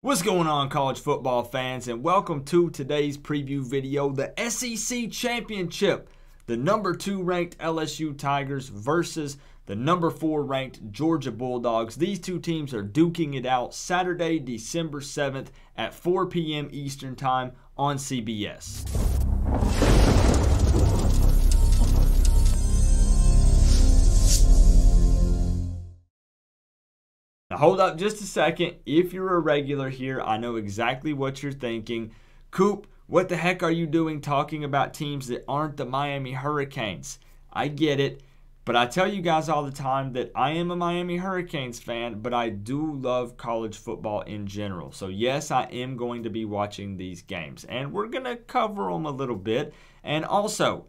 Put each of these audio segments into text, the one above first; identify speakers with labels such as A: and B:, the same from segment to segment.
A: What's going on, college football fans, and welcome to today's preview video. The SEC Championship, the number 2 ranked LSU Tigers versus the number 4 ranked Georgia Bulldogs. These two teams are duking it out Saturday, December 7th at 4 p.m. Eastern Time on CBS. Now hold up just a second. If you're a regular here, I know exactly what you're thinking. Coop, what the heck are you doing talking about teams that aren't the Miami Hurricanes? I get it, but I tell you guys all the time that I am a Miami Hurricanes fan, but I do love college football in general. So yes, I am going to be watching these games, and we're going to cover them a little bit. And also,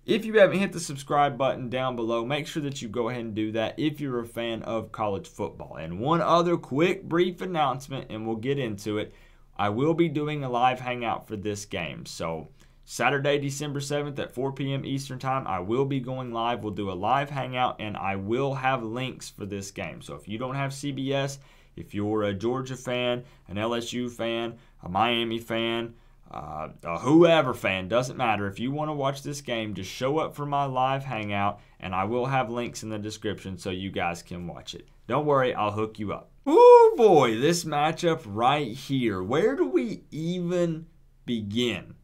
A: if you haven't hit the subscribe button down below, make sure that you go ahead and do that if you're a fan of college football. And one other quick, brief announcement, and we'll get into it. I will be doing a live hangout for this game. So Saturday, December 7th at 4 p.m. Eastern Time, I will be going live. We'll do a live hangout, and I will have links for this game. So if you don't have CBS, if you're a Georgia fan, an LSU fan, a Miami fan, a whoever fan, doesn't matter. If you want to watch this game, just show up for my live hangout, and I will have links in the description so you guys can watch it. Don't worry, I'll hook you up. Oh boy, this matchup right here. Where do we even begin?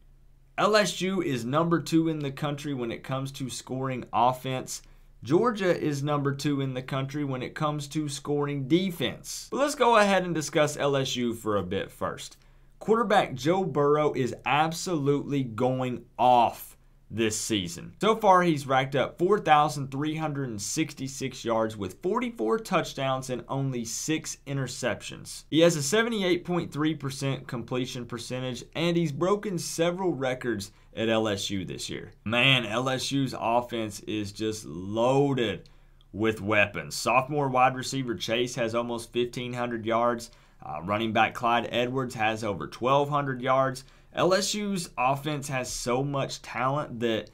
A: LSU is number 2 in the country when it comes to scoring offense. Georgia is number 2 in the country when it comes to scoring defense. But let's go ahead and discuss LSU for a bit first. Quarterback Joe Burrow is absolutely going off this season. So far, he's racked up 4,366 yards with 44 touchdowns and only 6 interceptions. He has a 78.3% completion percentage, and he's broken several records at LSU this year. Man, LSU's offense is just loaded with weapons. Sophomore wide receiver Chase has almost 1,500 yards. Running back Clyde Edwards has over 1,200 yards. LSU's offense has so much talent that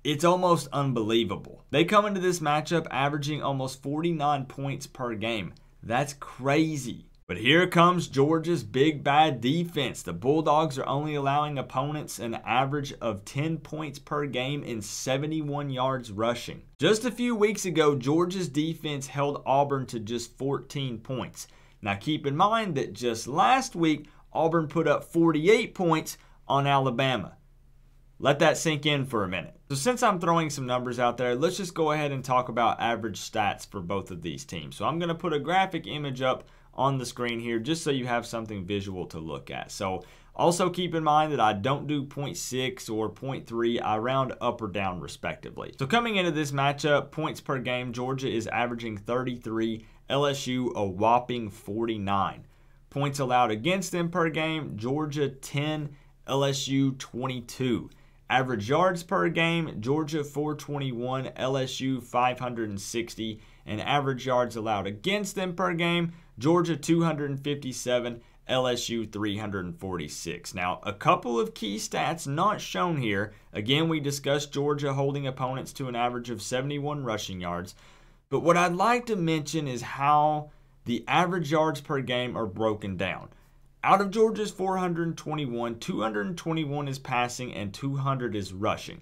A: it's almost unbelievable. They come into this matchup averaging almost 49 points per game. That's crazy. But here comes Georgia's big bad defense. The Bulldogs are only allowing opponents an average of 10 points per game and 71 yards rushing. Just a few weeks ago, Georgia's defense held Auburn to just 14 points. Now keep in mind that just last week, Auburn put up 48 points on Alabama. Let that sink in for a minute. So since I'm throwing some numbers out there, let's just go ahead and talk about average stats for both of these teams. So I'm going to put a graphic image up on the screen here just so you have something visual to look at. So also keep in mind that I don't do 0.6 or 0.3. I round up or down respectively. So coming into this matchup, points per game, Georgia is averaging 33. LSU a whopping 49. Points allowed against them per game, Georgia 10, LSU 22. Average yards per game, Georgia 421, LSU 560. And average yards allowed against them per game, Georgia 257, LSU 346. Now, a couple of key stats not shown here. Again, we discussed Georgia holding opponents to an average of 71 rushing yards. But what I'd like to mention is how the average yards per game are broken down. Out of Georgia's 421, 221 is passing and 200 is rushing.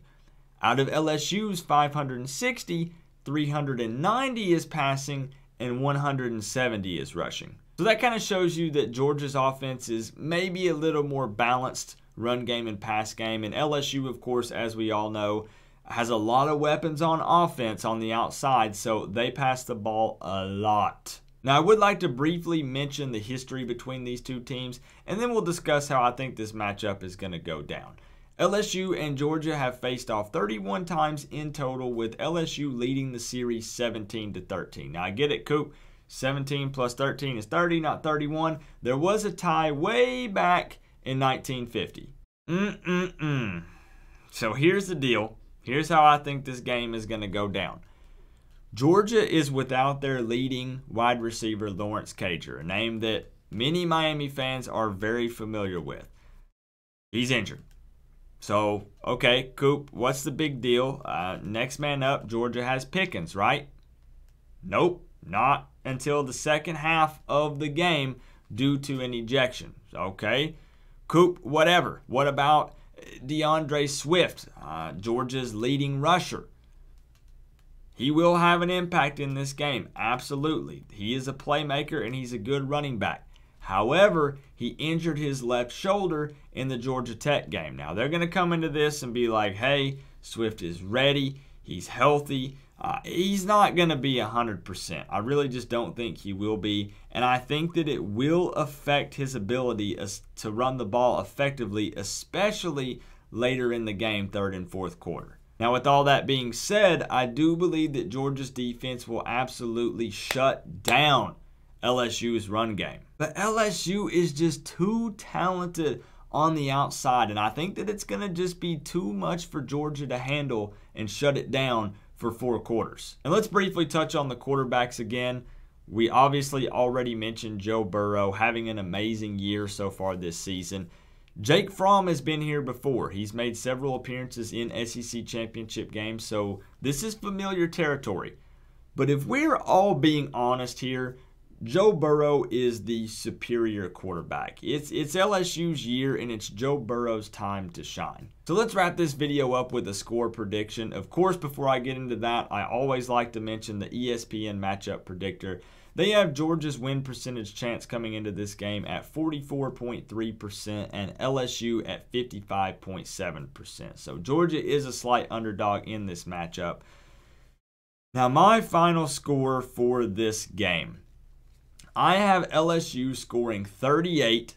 A: Out of LSU's 560, 390 is passing and 170 is rushing. So that kind of shows you that Georgia's offense is maybe a little more balanced run game and pass game. And LSU, of course, as we all know, has a lot of weapons on offense on the outside, so they pass the ball a lot. Now, I would like to briefly mention the history between these two teams, and then we'll discuss how I think this matchup is going to go down. LSU and Georgia have faced off 31 times in total, with LSU leading the series 17-13. Now, I get it, Coop. 17 plus 13 is 30, not 31. There was a tie way back in 1950. So here's the deal. Here's how I think this game is going to go down. Georgia is without their leading wide receiver, Lawrence Cager, a name that many Miami fans are very familiar with. He's injured. So, okay, Coop, what's the big deal? Next man up, Georgia has Pickens, right? Nope, not until the second half of the game. due to an ejection. Okay, Coop, whatever. What about DeAndre Swift, Georgia's leading rusher? He will have an impact in this game, absolutely. He is a playmaker and he's a good running back. However, he injured his left shoulder in the Georgia Tech game. Now, they're going to come into this and be like, hey, Swift is ready. He's healthy. He's not going to be 100%. I really just don't think he will be. And I think that it will affect his ability to run the ball effectively, especially later in the game, third and fourth quarter. Now, with all that being said, I do believe that Georgia's defense will absolutely shut down LSU's run game. But LSU is just too talented on the outside, and I think that it's going to just be too much for Georgia to handle and shut it down for 4 quarters. And let's briefly touch on the quarterbacks again. We obviously already mentioned Joe Burrow having an amazing year so far this season. Jake Fromm has been here before. He's made several appearances in SEC championship games, so this is familiar territory. But if we're all being honest here, Joe Burrow is the superior quarterback. It's LSU's year, and it's Joe Burrow's time to shine. So let's wrap this video up with a score prediction. Of course, before I get into that, I always like to mention the ESPN matchup predictor. They have Georgia's win percentage chance coming into this game at 44.3% and LSU at 55.7%. So Georgia is a slight underdog in this matchup. Now, my final score for this game. I have LSU scoring 38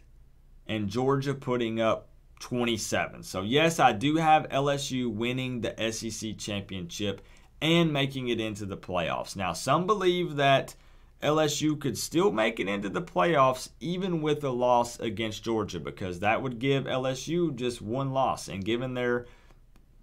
A: and Georgia putting up 27. So yes, I do have LSU winning the SEC championship and making it into the playoffs. Now, some believe that LSU could still make it into the playoffs even with a loss against Georgia, because that would give LSU just one loss. And given their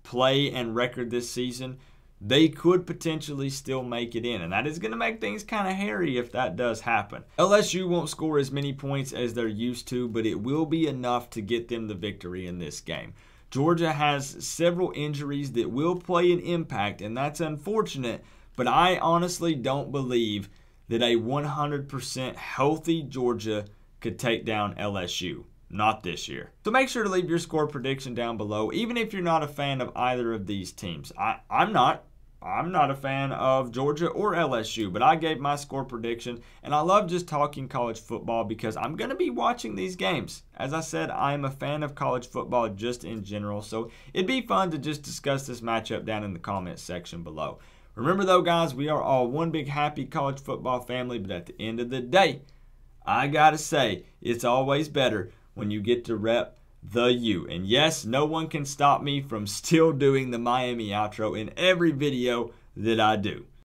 A: play and record this season, they could potentially still make it in. And that is going to make things kind of hairy if that does happen. LSU won't score as many points as they're used to, but it will be enough to get them the victory in this game. Georgia has several injuries that will play an impact, and that's unfortunate, but I honestly don't believe that a 100% healthy Georgia could take down LSU. Not this year. So make sure to leave your score prediction down below, even if you're not a fan of either of these teams. I'm not a fan of Georgia or LSU, but I gave my score prediction, and I love just talking college football because I'm going to be watching these games. As I said, I am a fan of college football just in general, so it'd be fun to just discuss this matchup down in the comments section below. Remember though, guys, we are all one big happy college football family, but at the end of the day, I gotta say, it's always better when you get to rep the U. And yes, no one can stop me from still doing the Miami outro in every video that I do.